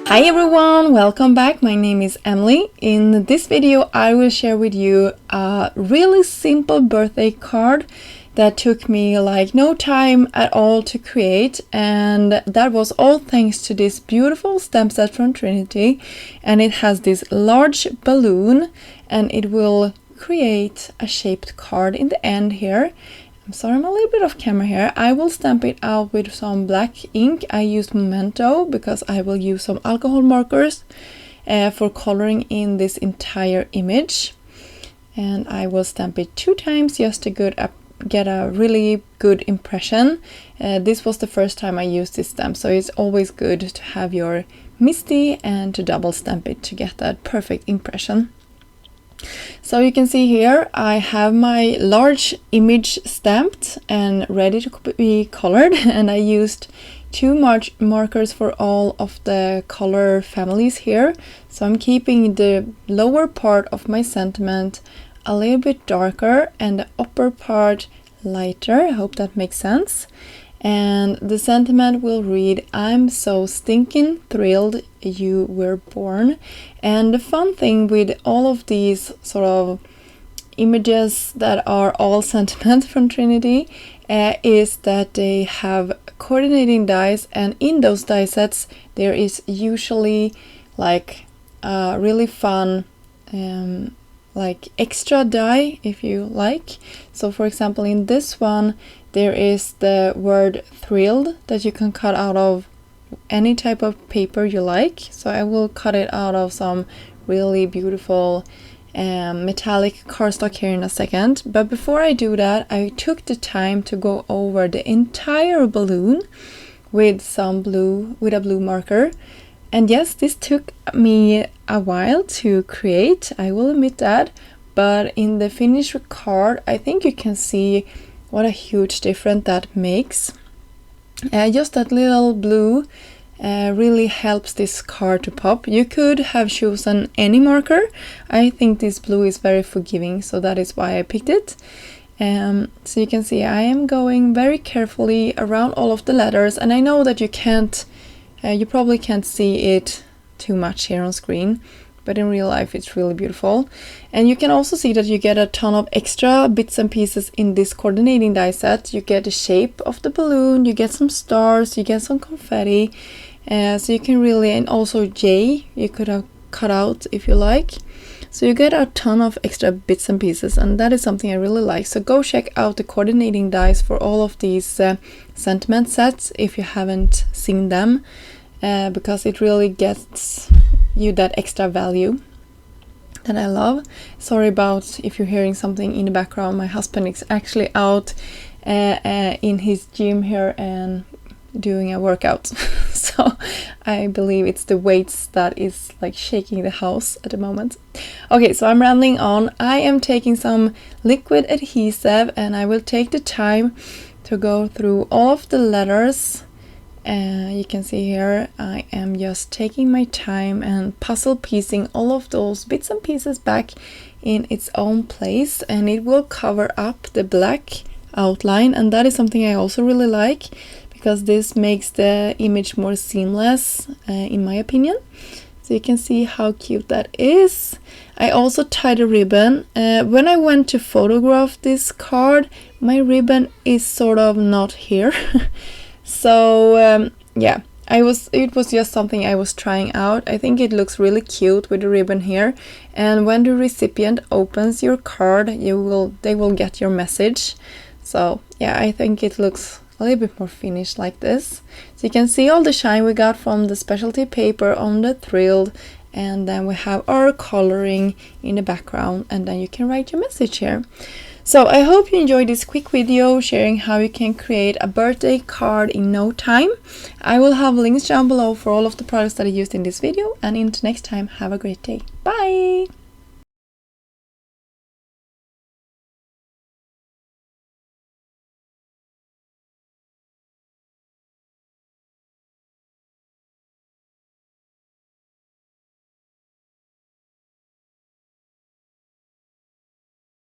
Hi everyone, welcome back. My name is Emily. In this video I will share with you a really simple birthday card that took me like no time at all to create, and that was all thanks to this beautiful stamp set from Trinity. And it has this large balloon and it will create a shaped card in the end here. I'm sorry, I'm a little bit off camera here. I will stamp it out with some black ink. I used Memento because I will use some alcohol markers for coloring in this entire image. And I will stamp it 2 times just to get a really good impression. This was the first time I used this stamp, so it's always good to have your MISTI and to double stamp it to get that perfect impression. So you can see here I have my large image stamped and ready to be colored, and I used 2 markers for all of the color families here. So I'm keeping the lower part of my sentiment a little bit darker and the upper part lighter. I hope that makes sense. And the sentiment will read, "I'm so stinking thrilled you were born." And the fun thing with all of these sort of images that are all sentiment from Trinity is that they have coordinating dies, and in those die sets there is usually like a really fun like extra die if you like. So for example in this one there is the word thrilled that you can cut out of any type of paper you like. So I will cut it out of some really beautiful metallic cardstock here in a second. But before I do that, I took the time to go over the entire balloon with some blue, with a blue marker. And yes, this took me a while to create, I will admit that, but in the finished card I think you can see what a huge difference that makes. Just that little blue really helps this card to pop. You could have chosen any marker. I think this blue is very forgiving, so that is why I picked it. So you can see I am going very carefully around all of the letters, and I know that you can't you probably can't see it too much here on screen, but in real life it's really beautiful. And you can also see that you get a ton of extra bits and pieces in this coordinating die set. You get the shape of the balloon, you get some stars, you get some confetti, so you can really, and also J you could have cut out if you like. So you get a ton of extra bits and pieces, and that is something I really like. So go check out the coordinating dies for all of these sentiment sets if you haven't seen them, because it really gets you that extra value that I love. Sorry about if you're hearing something in the background. My husband is actually out in his gym here and doing a workout. So I believe it's the weights that is like shaking the house at the moment. Okay, so I'm rambling on. I am taking some liquid adhesive and I will take the time to go through all of the letters. You can see here I am just taking my time and puzzle piecing all of those bits and pieces back in its own place, and it will cover up the black outline, and that is something I also really like because this makes the image more seamless in my opinion. So you can see how cute that is. I also tied a ribbon. When I went to photograph this card, my ribbon is sort of not here. So yeah, it was just something I was trying out. I think it looks really cute with the ribbon here, and when the recipient opens your card they will get your message. So yeah, I think it looks a little bit more finished like this. So you can see all the shine we got from the specialty paper on the thrilled, and then we have our coloring in the background, and then you can write your message here. So I hope you enjoyed this quick video sharing how you can create a birthday card in no time. I will have links down below for all of the products that I used in this video, and until next time, have a great day. Bye!